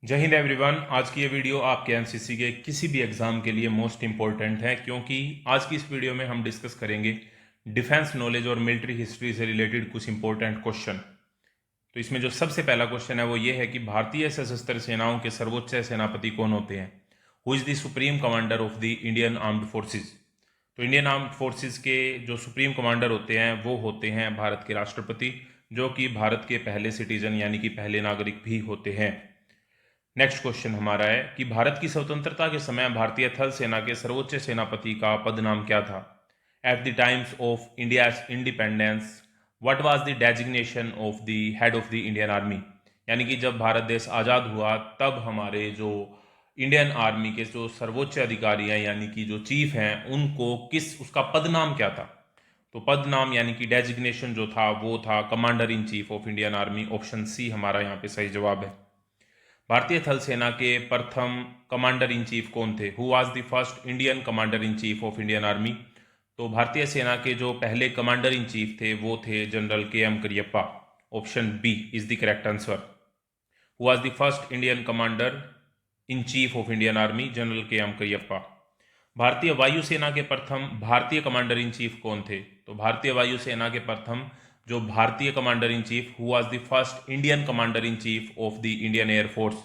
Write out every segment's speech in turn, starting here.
जय हिंद एवरीवन। आज की ये वीडियो आपके एनसीसी के किसी भी एग्जाम के लिए मोस्ट इंपॉर्टेंट है, क्योंकि आज की इस वीडियो में हम डिस्कस करेंगे डिफेंस नॉलेज और मिलिट्री हिस्ट्री से रिलेटेड कुछ इंपॉर्टेंट क्वेश्चन। तो इसमें जो सबसे पहला क्वेश्चन है वो ये है कि भारतीय सशस्त्र सेनाओं के सर्वोच्च सेनापति कौन होते हैं? Who is the supreme commander of the Indian armed forces? तो इंडियन आर्म्ड फोर्सेज के जो सुप्रीम कमांडर होते हैं वो होते हैं भारत के राष्ट्रपति, जो कि भारत के पहले सिटीजन यानी कि पहले नागरिक भी होते हैं। नेक्स्ट क्वेश्चन हमारा है कि भारत की स्वतंत्रता के समय भारतीय थल सेना के सर्वोच्च सेनापति का पद नाम क्या था? At the times of India's independence what was the designation of the head of the Indian army? यानी कि जब भारत देश आज़ाद हुआ तब हमारे जो इंडियन आर्मी के जो सर्वोच्च अधिकारी हैं यानी कि जो चीफ हैं उनको उसका पद नाम क्या था? तो पद नाम यानी कि डेजिग्नेशन जो था वो था commander in chief of Indian army. Option C हमारा यहाँ पे सही जवाब है। भारतीय थल सेना के प्रथम कमांडर इन चीफ कौन थे? Who was the first Indian commander in chief of Indian army? तो भारतीय सेना के जो पहले कमांडर इन चीफ थे वो थे general K M Cariappa. Option B is the correct answer. Who was the first Indian commander in chief of Indian army? General K M Cariappa. भारतीय वायुसेना के प्रथम भारतीय कमांडर इन चीफ कौन थे? तो भारतीय वायुसेना के प्रथम जो भारतीय commander in chief who was the first Indian commander in chief of the Indian air force,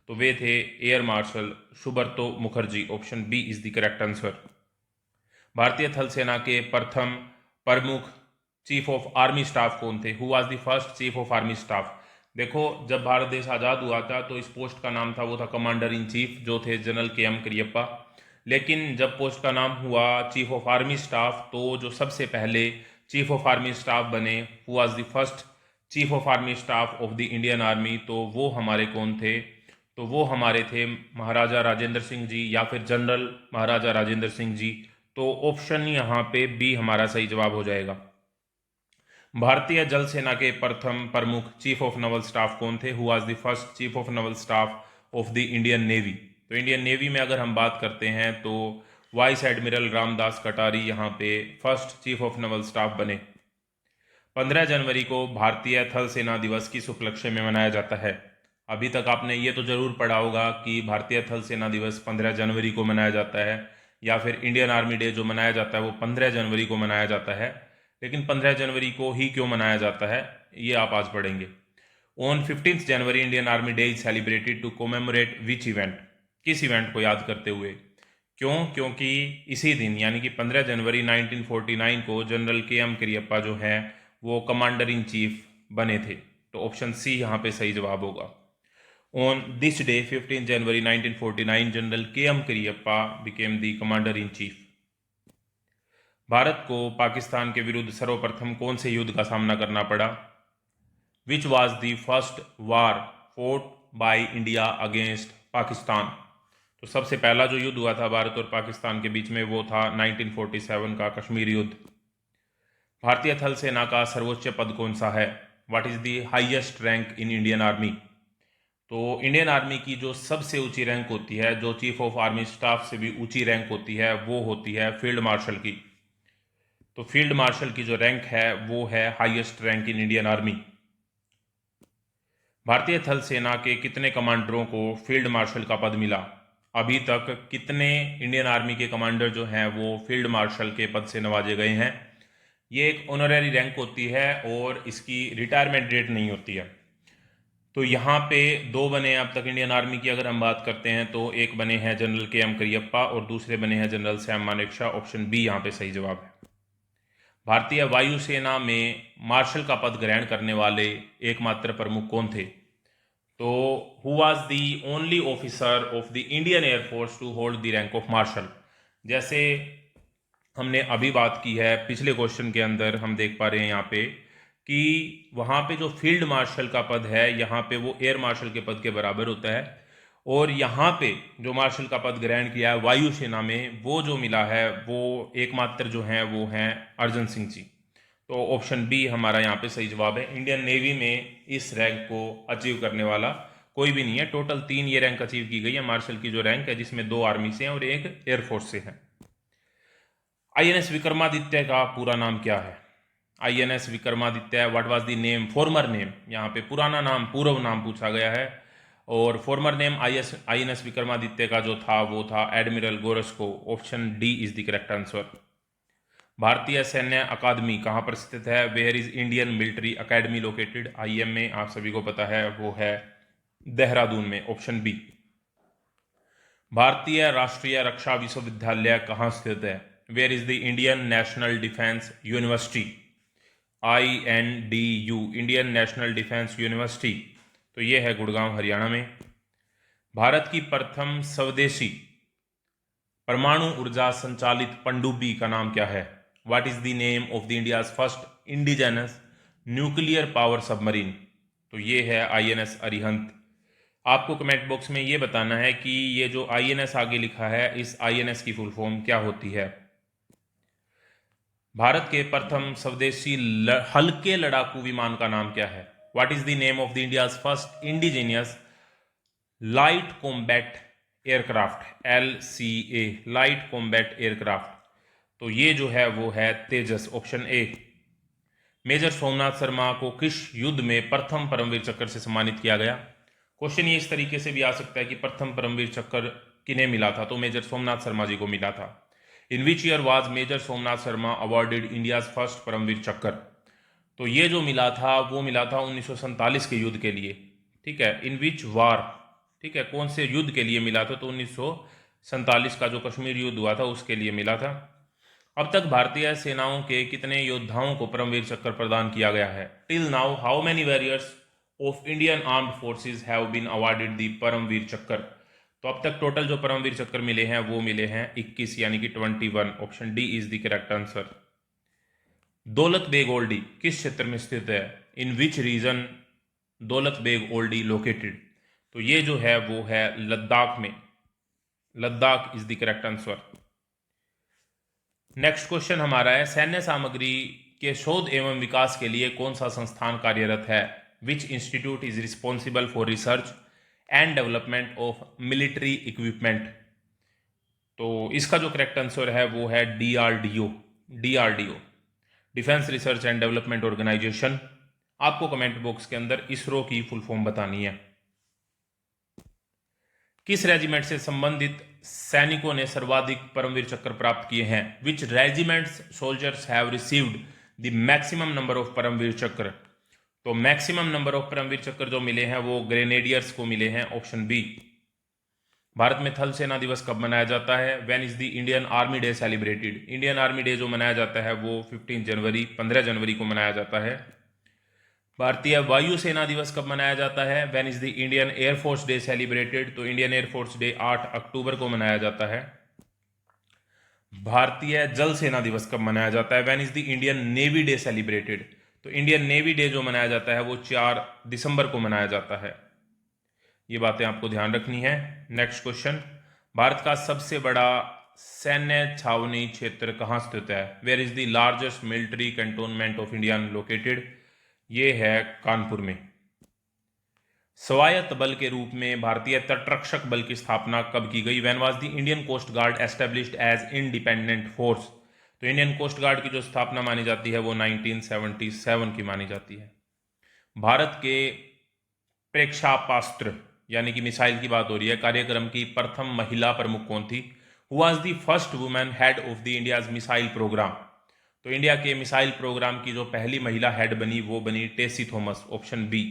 तो वे थे air marshal Subroto Mukherjee. Option B is the correct answer. भारतीय थल सेना के प्रथम प्रमुख चीफ ऑफ आर्मी स्टाफ कौन थे? Who was the first chief of army staff? देखो, जब भारत देश आज़ाद हुआ था तो इस पोस्ट का नाम था वो था कमांडर इन चीफ, जो थे जनरल के एम करियप्पा। लेकिन जब पोस्ट का नाम हुआ चीफ ऑफ आर्मी स्टाफ तो जो सबसे पहले चीफ ऑफ आर्मी स्टाफ बने who was the first chief of army staff of the Indian army, तो वो हमारे कौन थे? तो वो हमारे थे महाराजा राजेंद्र सिंह जी या फिर जनरल महाराजा राजेंद्र सिंह जी। तो ऑप्शन यहाँ पे बी हमारा सही जवाब हो जाएगा। भारतीय जल सेना के प्रथम प्रमुख चीफ ऑफ नवल स्टाफ कौन थे? Who was the first chief of Naval staff of the Indian navy? तो इंडियन नेवी में अगर हम बात करते हैं तो वाइस एडमिरल रामदास कटारी यहाँ पे first chief of Naval staff बने। 15 जनवरी को भारतीय थल सेना दिवस किस उपलक्ष्य में मनाया जाता है? अभी तक आपने ये तो जरूर पढ़ा होगा कि भारतीय थल सेना दिवस 15 जनवरी को मनाया जाता है, या फिर इंडियन आर्मी डे जो मनाया जाता है वो 15 जनवरी को मनाया जाता है। लेकिन 15 जनवरी को ही क्यों मनाया जाता है ये आप आज पढ़ेंगे। On 15 January Indian army day is celebrated to commemorate which event? किस इवेंट को याद करते हुए? क्यों? क्योंकि इसी दिन यानी कि 15 जनवरी 1949 को जनरल के एम करियप्पा जो हैं वो कमांडर इन चीफ बने थे। तो ऑप्शन सी यहाँ पे सही जवाब होगा। On this day 15 January 1949 General K M Cariappa became the commander in chief. Bharat को पाकिस्तान के विरुद्ध सर्वप्रथम कौन से युद्ध का सामना करना पड़ा? Which was the first war fort by India against Pakistan? तो सबसे पहला जो युद्ध हुआ था भारत और पाकिस्तान के बीच में वो था 1947 का कश्मीर युद्ध। भारतीय थल सेना का सर्वोच्च पद कौन सा है? What is the highest rank in Indian army? तो इंडियन आर्मी की जो सबसे ऊंची रैंक होती है, जो चीफ ऑफ आर्मी स्टाफ से भी ऊंची रैंक होती है, वो होती है फील्ड मार्शल की। तो फील्ड मार्शल की जो रैंक है वो है highest rank in Indian army. भारतीय थल सेना के कितने कमांडरों को फील्ड मार्शल का पद मिला? अभी तक कितने इंडियन आर्मी के कमांडर जो हैं वो फील्ड मार्शल के पद से नवाजे गए हैं? ये एक ऑनररी रैंक होती है और इसकी रिटायरमेंट डेट नहीं होती है। तो यहाँ पे दो बने अब तक इंडियन आर्मी की अगर हम बात करते हैं तो एक बने हैं जनरल के एम करियप्पा और दूसरे बने हैं general Sam Manekshaw. Option B यहाँ पे सही जवाब है। भारतीय वायुसेना में मार्शल का पद ग्रहण करने वाले एकमात्र प्रमुख कौन थे? तो who was the only officer of the Indian air force to hold the rank of marshal? जैसे हमने अभी बात की है पिछले क्वेश्चन के अंदर, हम देख पा रहे हैं यहाँ पे कि वहाँ पे जो फील्ड मार्शल का पद है यहाँ पे वो एयर मार्शल के पद के बराबर होता है, और यहाँ पे जो मार्शल का पद ग्रहण किया है वायुसेना में वो जो मिला है वो एकमात्र जो है वो हैं अर्जन सिंह जी। तो ऑप्शन बी हमारा यहाँ पे सही जवाब है। इंडियन नेवी में इस रैंक को अचीव करने वाला कोई भी नहीं है। टोटल 3 ये रैंक अचीव की गई है मार्शल की जो रैंक है, जिसमें 2 आर्मी से हैं और एक एयरफोर्स से है। आईएनएस विक्रमादित्य का पूरा नाम क्या है? INS Vikramaditya what was the name farmer name? यहाँ पे पुराना नाम पूर्व नाम पूछा गया है। और फॉर्मर नेम INS विक्रमादित्य का जो था वो था एडमिरल गोरस्को। Option D is the correct answer. भारतीय सैन्य अकादमी कहाँ पर स्थित है? Where is Indian Military Academy located? IMA आप सभी को पता है वो है देहरादून में। Option B. भारतीय राष्ट्रीय रक्षा विश्वविद्यालय कहाँ स्थित है? Where is the Indian national defence university? INDU, Indian national defence university. तो ये है गुड़गांव हरियाणा में। भारत की प्रथम स्वदेशी परमाणु ऊर्जा संचालित पनडुब्बी का नाम क्या है? What is the name of the India's first indigenous nuclear power submarine? तो ये है INS अरिहंत। आपको कमेंट बॉक्स में ये बताना है कि ये जो INS आगे लिखा है इस INS की फुल फॉर्म क्या होती है। भारत के प्रथम स्वदेशी हल्के लड़ाकू विमान का नाम क्या है? What is the name of the India's first indigenous light combat aircraft? LCA, light combat aircraft. तो ये जो है वो है Tejas. Option A. Major Somnath Sharma को किस युद्ध में प्रथम परमवीर चक्र से सम्मानित किया गया? क्वेश्चन ये इस तरीके से भी आ सकता है कि प्रथम परमवीर चक्र किन्हें मिला था? तो मेजर सोमनाथ शर्मा जी को मिला था। In which year was Major Somnath Sharma awarded India's first Paramvir Chakra? तो ये जो मिला था वो मिला था 1947 के युद्ध के लिए। ठीक है, इन विच वार, ठीक है, कौन से युद्ध के लिए मिला था? तो 1947 का जो कश्मीर युद्ध हुआ था उसके लिए मिला था। अब तक भारतीय सेनाओं के कितने योद्धाओं को परमवीर चक्र प्रदान किया गया है? Till now how many warriors of Indian armed forces have been awarded the Param Vir Chakra? तो अब तक टोटल जो परमवीर चक्र मिले हैं वो मिले हैं 21, यानी कि 21। Option D is the correct answer. Daulat Beg Oldi किस क्षेत्र में स्थित है? इन which region Daulat Beg Oldi located? तो ये जो है वो है लद्दाख में। Ladakh is the correct answer. Next question हमारा है, सैन्य सामग्री के शोध एवं विकास के लिए कौन सा संस्थान कार्यरत है? Which institute is responsible for research and development of military equipment? तो इसका जो करेक्ट आंसर है वो है DRDO। DRDO, defence research and development organisation. आपको कमेंट बॉक्स के अंदर इसरो की फुल फॉर्म बतानी है। किस रेजिमेंट से संबंधित सैनिकों ने सर्वाधिक परमवीर चक्र प्राप्त किए हैं? Which regiments soldiers have received the maximum number of Paramvir Chakra? तो मैक्सिमम नंबर ऑफ परमवीर चक्र जो मिले हैं वो ग्रेनेडियर्स को मिले हैं। Option B. भारत में थल सेना दिवस कब मनाया जाता है? When is the Indian army day celebrated? Indian army day जो मनाया जाता है वो 15 जनवरी को मनाया जाता है। भारतीय वायुसेना दिवस कब मनाया जाता है? When is the Indian air force day celebrated? तो इंडियन एयरफोर्स डे 8 अक्टूबर को मनाया जाता है। भारतीय जल सेना दिवस कब मनाया जाता है? When is the Indian navy day celebrated? तो इंडियन नेवी डे जो मनाया जाता है वो 4 दिसंबर को मनाया जाता है। ये बातें आपको ध्यान रखनी है। नेक्स्ट क्वेश्चन, भारत का सबसे बड़ा सैन्य छावनी क्षेत्र कहाँ स्थित है? Where is the largest military cantonment of India located? ये है कानपुर में। स्वायत्त बल के रूप में भारतीय तटरक्षक बल की स्थापना कब की गई? When was the Indian coast guard established as independent force? तो इंडियन कोस्ट गार्ड की जो स्थापना मानी जाती है वो 1977 की मानी जाती है। भारत के प्रेक्षापास्त्र यानी कि मिसाइल की बात हो रही है, कार्यक्रम की प्रथम महिला प्रमुख कौन थी? Who was the first women head of the India's missile programme? तो इंडिया के मिसाइल प्रोग्राम की जो पहली महिला हेड बनी वो बनी टेसी थॉमस। Option B.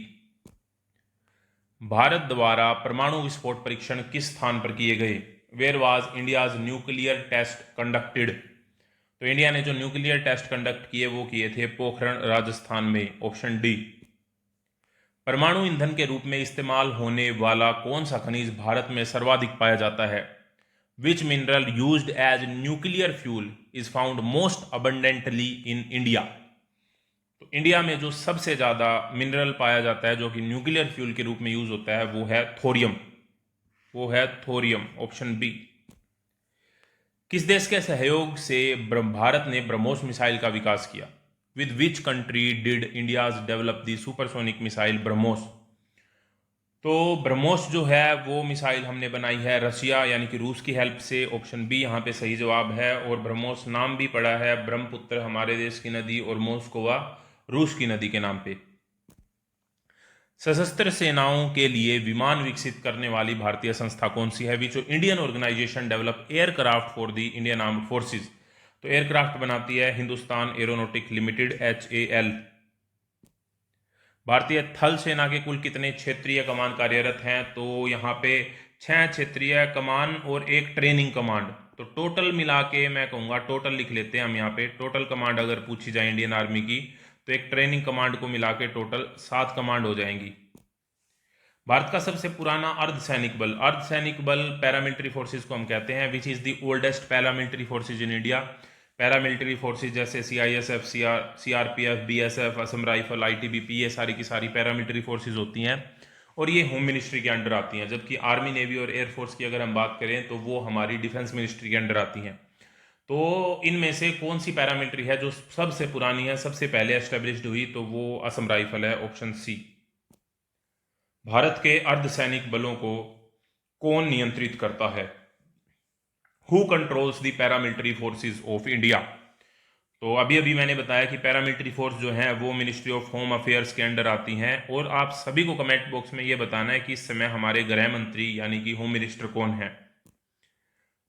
भारत द्वारा परमाणु विस्फोट परीक्षण किस स्थान पर किए गए? Where was India's nuclear test conducted? तो इंडिया ने जो न्यूक्लियर टेस्ट कंडक्ट किए वो किए थे पोखरण राजस्थान में। Option D. परमाणु ईंधन के रूप में इस्तेमाल होने वाला कौन सा खनिज भारत में सर्वाधिक पाया जाता है? Which mineral used as nuclear fuel is found most abundantly in India? तो इंडिया में जो सबसे ज्यादा मिनरल पाया जाता है जो कि न्यूक्लियर फ्यूल के रूप में यूज होता है वो है थोरियम। वो है थोरियम। Option B. किस देश के सहयोग से भारत ने ब्रह्मोस मिसाइल का विकास किया? With which country did India's develop the supersonic missile BrahMos? तो ब्रह्मोस जो है वो मिसाइल हमने बनाई है रशिया यानी कि रूस की हेल्प से। ऑप्शन बी यहाँ पे सही जवाब है। और ब्रह्मोस नाम भी पड़ा है ब्रह्मपुत्र हमारे देश की नदी और मोस्कोवा रूस की नदी के नाम पे। सशस्त्र सेनाओं के लिए विमान विकसित करने वाली भारतीय संस्था कौन सी है? Which Indian organisation develop aircraft for the Indian armed forces. तो एयरक्राफ्ट बनाती है हिंदुस्तान एरोनॉटिक लिमिटेड, HAL। भारतीय थल सेना के कुल कितने क्षेत्रीय कमान कार्यरत हैं? तो यहाँ पे 6 क्षेत्रीय कमान और एक ट्रेनिंग कमांड। तो टोटल मिला के मैं कहूँगा, टोटल लिख लेते हैं हम यहाँ पे, टोटल कमांड अगर पूछी जाए इंडियन आर्मी की तो एक ट्रेनिंग कमांड को मिला के टोटल 7 कमांड हो जाएंगी। भारत का सबसे पुराना अर्धसैनिक बल पैरामिलिट्री फोर्सेज को हम कहते हैं, which is the oldest paramilitary forces in India. Paramilitary forces जैसे CISF, CRPF, BSF, Assam rifle, ITBP, ये सारी की सारी पैरामिलिट्री फोर्सेज होती हैं और ये होम मिनिस्ट्री के अंडर आती हैं। जबकि आर्मी, नेवी और एयरफोर्स की अगर हम बात करें तो वो हमारी डिफेंस मिनिस्ट्री के अंडर आती हैं। तो इनमें से कौन सी पैरामिलिट्री है जो सबसे पुरानी है, सबसे पहले एस्टेब्लिश्ड हुई? तो वो असम राइफल है, ऑप्शन सी। भारत के अर्धसैनिक बलों को कौन नियंत्रित करता है? Who controls the paramilitary forces of India. तो अभी अभी मैंने बताया कि पैरामिलिट्री फोर्स जो है वो मिनिस्ट्री ऑफ होम अफेयर्स के अंडर आती हैं। और आप सभी को कमेंट बॉक्स में ये बताना है कि इस समय हमारे गृह मंत्री यानी कि होम मिनिस्टर कौन है।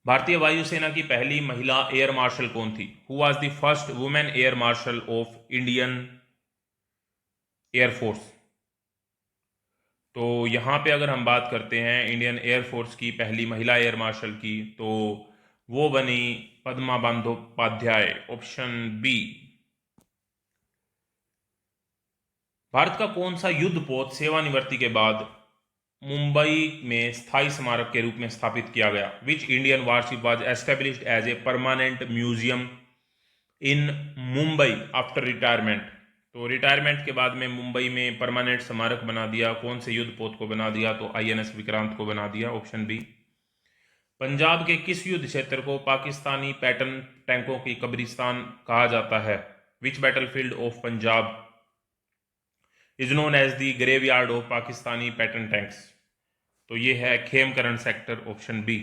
भारतीय वायुसेना की पहली महिला एयर मार्शल कौन थी? Who was the first women air marshal of Indian air force. तो यहाँ पे अगर हम बात करते हैं इंडियन एयरफोर्स की पहली महिला एयर मार्शल की, तो वो बनी पद्मा बंदोपाध्याय, ऑप्शन बी। भारत का कौन सा युद्धपोत सेवानिवृत्ति के बाद मुंबई में स्थायी स्मारक के रूप में स्थापित किया गया? Which Indian warship was established as a permanent museum in Mumbai after retirement. तो रिटायरमेंट के बाद में मुंबई में परमानेंट स्मारक बना दिया। कौन से युद्धपोत को बना दिया? तो INS विक्रांत को बना दिया, ऑप्शन बी। पंजाब के किस युद्ध क्षेत्र को पाकिस्तानी पैटर्न टैंकों की कब्रिस्तान कहा जाता है? Which battlefield of Punjab is known as the graveyard of Pakistani Patton tanks. तो ये है Khemkaran sector, option B.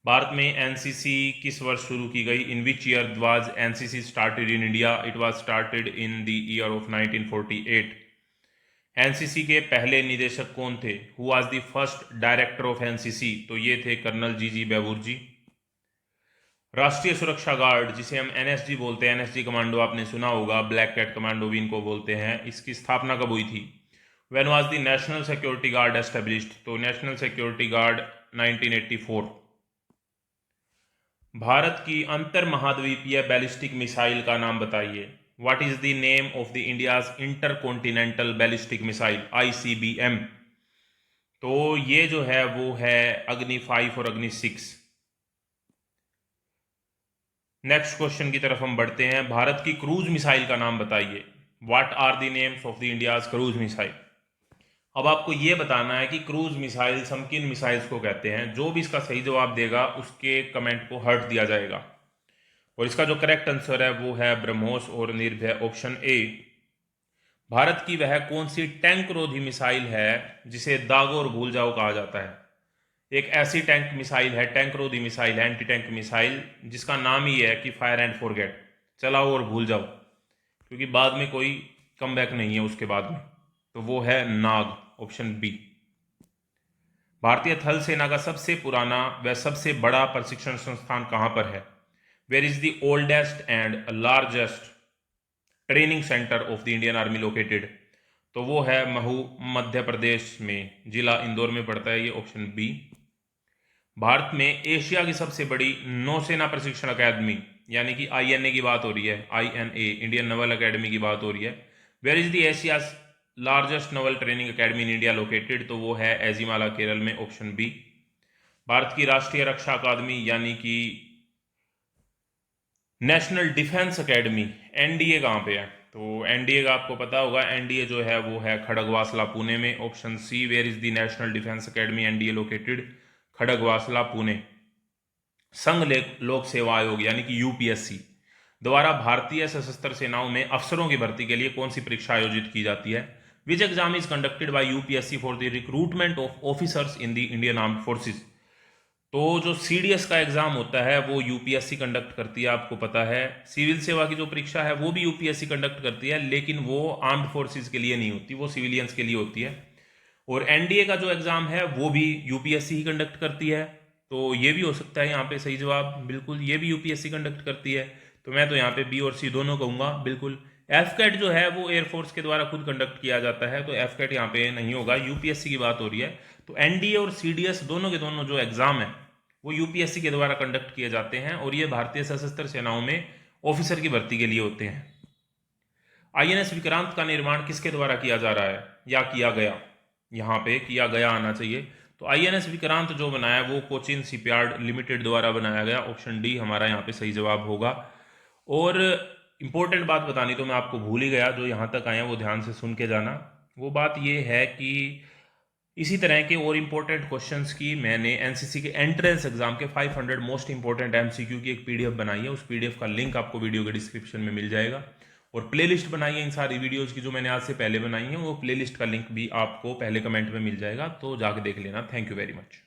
Bharat में NCC किस वर्ष शुरू की गई? In which year was NCC started in India? It was started in the year of 1948। NCC के पहले निदेशक कौन थे? Who was the first director of NCC? तो ये थे कर्नल GG बैबूर जी। राष्ट्रीय सुरक्षा गार्ड, जिसे हम NSG बोलते हैं, NSG कमांडो आपने सुना होगा, ब्लैक कैट कमांडो भी इनको बोलते हैं, इसकी स्थापना कब हुई थी? When was the national security guard established? तो नेशनल सिक्योरिटी गार्ड 1984। भारत की अंतर महाद्वीपीय बैलिस्टिक मिसाइल का नाम बताइए। What is the name of the India's intercontinental ballistic missile, ICBM। तो ये जो है वो है अग्नि 5 और अग्नि 6। नेक्स्ट क्वेश्चन की तरफ हम बढ़ते हैं। भारत की क्रूज मिसाइल का नाम बताइए। What are the names of the India's cruise missile. अब आपको यह बताना है कि क्रूज मिसाइल्स हम किन मिसाइल्स को कहते हैं। जो भी इसका सही जवाब देगा उसके कमेंट को हर्ट दिया जाएगा। और इसका जो करेक्ट आंसर है वो है ब्रह्मोस और निर्भय, ऑप्शन ए। भारत की वह कौन सी टैंक रोधी मिसाइल है जिसे दागो और भूल जाओ कहा जाता है? एक ऐसी टैंक मिसाइल है, टैंक रोधी मिसाइल है, एंटी टैंक मिसाइल, जिसका नाम ही है कि फायर एंड फॉरगेट, चलाओ और भूल जाओ, क्योंकि बाद में कोई कम बैक नहीं है उसके बाद में। तो वो है नाग, ऑप्शन बी। भारतीय थल सेना का सबसे पुराना व सबसे बड़ा प्रशिक्षण संस्थान कहां पर है? Where is the oldest and largest training centre of the Indian army located? तो वो है महू, मध्य प्रदेश में, जिला इंदौर में पड़ता है ये, ऑप्शन बी। भारत में एशिया की सबसे बड़ी नौसेना प्रशिक्षण अकादमी यानी कि INA की बात हो रही है, INA इंडियन नेवल अकेडमी की बात हो रही है। Where is the Asia largest naval training academy in India located? तो वो है एजिमाला, केरल में, ऑप्शन बी। भारत की राष्ट्रीय रक्षा अकादमी यानी कि नेशनल डिफेंस अकेडमी, NDA कहाँ पे है? तो NDA का आपको पता होगा, NDA जो है वो है खड़गवासला, पुणे में, option C. Where is the national defence academy NDA located? Khadakwasla, Pune. संघ लोक सेवा आयोग यानी कि UPSC द्वारा भारतीय सशस्त्र सेनाओं में अफसरों की भर्ती के लिए कौन सी परीक्षा आयोजित की जाती है? Which exam is conducted by UPSC for the recruitment of officers in the Indian armed forces? तो जो सीडीएस का एग्जाम होता है वो यूपीएससी कंडक्ट करती है, आपको पता है। सिविल सेवा की जो परीक्षा है वो भी यूपीएससी कंडक्ट करती है, लेकिन वो आर्म्ड फोर्सेस के लिए नहीं होती, वो सिविलियंस के लिए होती है। और एनडीए का जो एग्जाम है वो भी यूपीएससी ही कंडक्ट करती है। तो ये भी हो सकता है यहाँ पे सही जवाब, बिल्कुल ये भी यूपीएससी कंडक्ट करती है। तो मैं तो यहाँ पे बी और सी दोनों कहूंगा, बिल्कुल। एफकेट जो है वो एयरफोर्स के द्वारा खुद कंडक्ट किया जाता है, तो एफकेट यहाँ पे नहीं होगा, यूपीएससी की बात हो रही है। तो एनडीए और सीडीएस दोनों के दोनों जो एग्जाम है वो यूपीएससी के द्वारा कंडक्ट किए जाते हैं, और ये भारतीय सशस्त्र सेनाओं में ऑफिसर की भर्ती के लिए होते हैं। आईएनएस विक्रांत का निर्माण किसके द्वारा किया जा रहा है या किया गया, यहाँ पे किया गया आना चाहिए। तो आईएनएस विक्रांत जो बनाया वो कोचिन शिपयार्ड लिमिटेड द्वारा बनाया गया, ऑप्शन डी हमारा यहाँ पे सही जवाब होगा। और इंपॉर्टेंट बात बतानी तो मैं आपको भूल ही गया, जो यहाँ तक आए हैं वो ध्यान से सुन के जाना। वो बात ये है कि इसी तरह के और इम्पोर्टेंट क्वेश्चंस की मैंने एनसीसी के एंट्रेंस एग्जाम के 500 मोस्ट इंपॉर्टेंट एमसीक्यू की एक पीडीएफ बनाई है। उस पीडीएफ का लिंक आपको वीडियो के डिस्क्रिप्शन में मिल जाएगा। और प्लेलिस्ट बनाई है इन सारी वीडियोस की जो मैंने आज से पहले बनाई है, वो प्लेलिस्ट का लिंक भी आपको पहले कमेंट में मिल जाएगा, तो जाके देख लेना। Thank you very much.